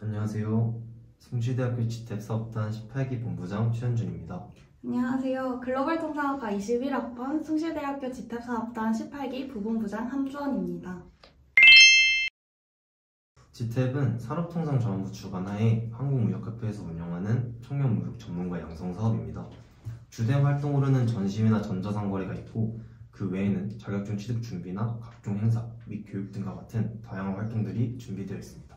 안녕하세요. 숭실대학교 지탭사업단 18기 본부장 최현준입니다. 안녕하세요. 글로벌 통상학과 21학번 숭실대학교 지탭사업단 18기 부본부장 함주원입니다. 지탭은 산업통상자원부 주관하에 한국무역협회에서 운영하는 청년무역 전문가 양성 사업입니다. 주된 활동으로는 전시회나 전자상거래가 있고 그 외에는 자격증 취득 준비나 각종 행사 및 교육 등과 같은 다양한 활동들이 준비되어 있습니다.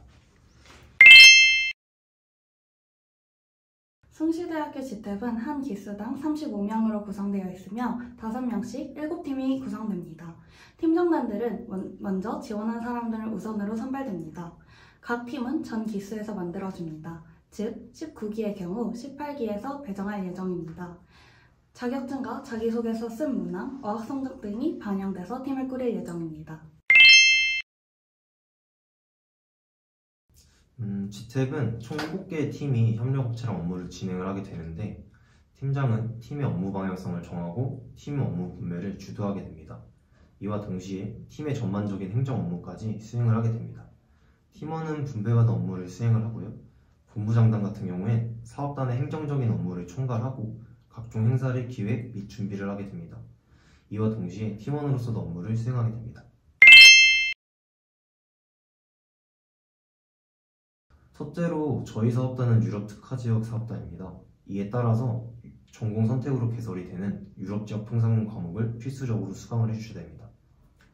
숭실대학교 지탭은 한 기수당 35명으로 구성되어 있으며 5명씩 7팀이 구성됩니다. 팀장단들은 먼저 지원한 사람들을 우선으로 선발됩니다. 각 팀은 전 기수에서 만들어줍니다. 즉 19기의 경우 18기에서 배정할 예정입니다. 자격증과 자기소개서 쓴 문항, 어학성적 등이 반영돼서 팀을 꾸릴 예정입니다. 지탭은 총 7개의 팀이 협력업체랑 업무를 진행을 하게 되는데 팀장은 팀의 업무 방향성을 정하고 팀 업무 분배를 주도하게 됩니다. 이와 동시에 팀의 전반적인 행정 업무까지 수행을 하게 됩니다. 팀원은 분배받은 업무를 수행을 하고요. 본부장단 같은 경우엔 사업단의 행정적인 업무를 총괄하고 각종 행사를 기획 및 준비를 하게 됩니다. 이와 동시에 팀원으로서도 업무를 수행하게 됩니다. 첫째로 저희 사업단은 유럽 특화지역 사업단입니다. 이에 따라서 전공 선택으로 개설이 되는 유럽지역 통상 과목을 필수적으로 수강을 해주셔야 됩니다.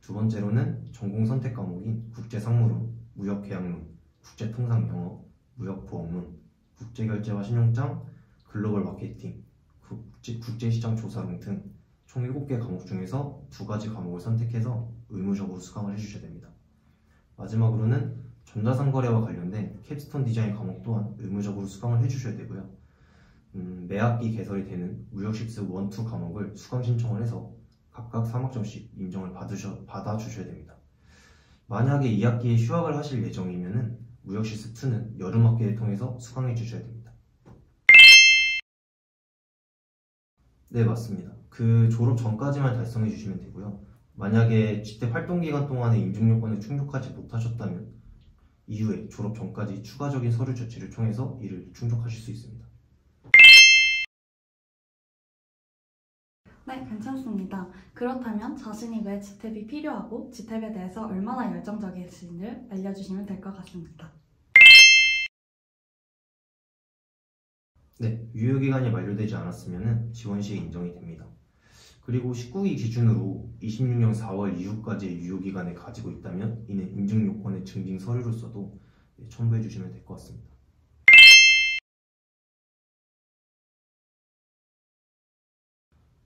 두 번째로는 전공 선택 과목인 국제상무론, 무역계약론, 국제통상영어, 무역보험론, 국제결제와 신용장, 글로벌 마케팅, 국제시장 조사론 등 총 7개 과목 중에서 2가지 과목을 선택해서 의무적으로 수강을 해주셔야 됩니다. 마지막으로는 전자상거래와 관련된 캡스톤 디자인 과목 또한 의무적으로 수강을 해주셔야 되고요. 매 학기 개설이 되는 무역식스 1, 2 과목을 수강 신청을 해서 각각 3학점씩 인정을 받아주셔야 됩니다. 만약에 2학기에 휴학을 하실 예정이면 무역식스 2는 여름 학기를 통해서 수강해 주셔야 됩니다. 네, 맞습니다. 그 졸업 전까지만 달성해 주시면 되고요. 만약에 지탭 활동 기간 동안에 인증 요건을 충족하지 못하셨다면 이후에 졸업 전까지 추가적인 서류 조치를 통해서 이를 충족하실 수 있습니다. 네, 괜찮습니다. 그렇다면 자신이 왜 지탭이 필요하고 지탭에 대해서 얼마나 열정적이신지를 알려주시면 될 것 같습니다. 네, 유효기간이 만료되지 않았으면 지원 시에 인정이 됩니다. 그리고 19기 기준으로 26년 4월 이후까지의 유효기간을 가지고 있다면 이는 인증 요건의 증빙 서류로서도 첨부해 주시면 될 것 같습니다.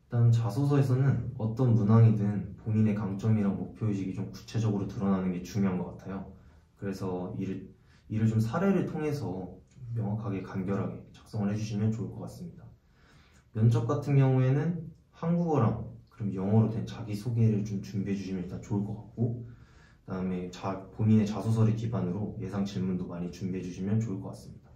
일단 자소서에서는 어떤 문항이든 본인의 강점이랑 목표의식이 좀 구체적으로 드러나는 게 중요한 것 같아요. 그래서 이를 좀 사례를 통해서 좀 명확하게 간결하게 작성을 해주시면 좋을 것 같습니다. 면접 같은 경우에는 한국어랑 그럼 영어로 된 자기소개를 좀 준비해 주시면 일단 좋을 것 같고 그 다음에 본인의 자소서를 기반으로 예상 질문도 많이 준비해 주시면 좋을 것 같습니다.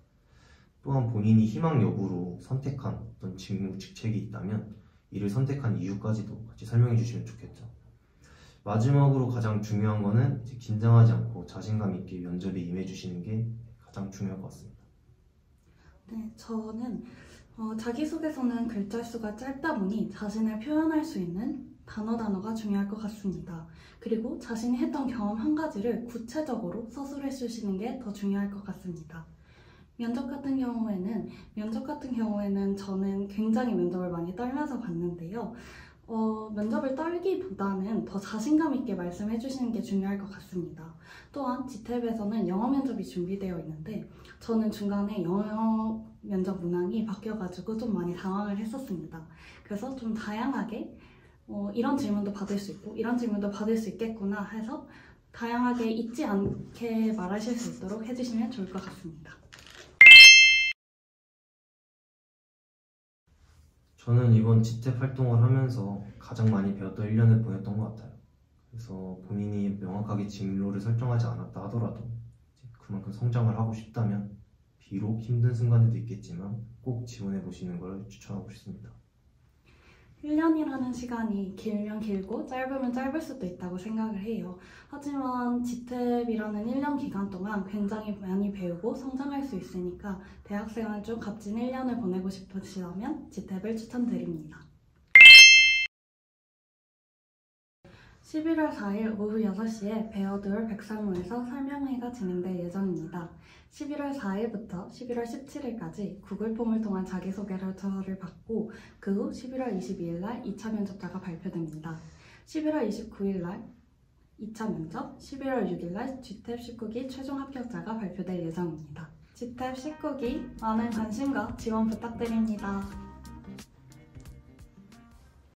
또한 본인이 희망 여부로 선택한 어떤 직무, 직책이 있다면 이를 선택한 이유까지도 같이 설명해 주시면 좋겠죠. 마지막으로 가장 중요한 거는 이제 긴장하지 않고 자신감 있게 면접에 임해 주시는 게 가장 중요할 것 같습니다. 네, 저는 자기소개서는 글자 수가 짧다 보니 자신을 표현할 수 있는 단어가 중요할 것 같습니다. 그리고 자신이 했던 경험 한 가지를 구체적으로 서술해 주시는 게 더 중요할 것 같습니다. 면접 같은 경우에는 저는 굉장히 면접을 많이 떨면서 봤는데요. 면접을 떨기보다는 더 자신감 있게 말씀해 주시는 게 중요할 것 같습니다. 또한 지탭에서는 영어 면접이 준비되어 있는데 저는 중간에 영어 면접 문항이 바뀌어가지고 좀 많이 당황을 했었습니다. 그래서 좀 다양하게 이런 질문도 받을 수 있고 이런 질문도 받을 수 있겠구나 해서 다양하게 잊지 않게 말하실 수 있도록 해주시면 좋을 것 같습니다. 저는 이번 지탭 활동을 하면서 가장 많이 배웠던 1년을 보냈던 것 같아요. 그래서 본인이 명확하게 진로를 설정하지 않았다 하더라도 그만큼 성장을 하고 싶다면 비록 힘든 순간들도 있겠지만 꼭 지원해 보시는 걸 추천하고 싶습니다. 1년이라는 시간이 길면 길고 짧으면 짧을 수도 있다고 생각을 해요. 하지만 GTAP이라는 1년 기간 동안 굉장히 많이 배우고 성장할 수 있으니까 대학생활 중 값진 1년을 보내고 싶으시다면 GTAP을 추천드립니다. 11월 4일 오후 6시에 베어드월 백사무에서 설명회가 진행될 예정입니다. 11월 4일부터 11월 17일까지 구글 폼을 통한 자기소개서를 받고 그 후 11월 22일 날 2차 면접자가 발표됩니다. 11월 29일 날 2차 면접, 11월 6일 날 GTAP 19기 최종 합격자가 발표될 예정입니다. GTAP 19기 많은 관심과 지원 부탁드립니다.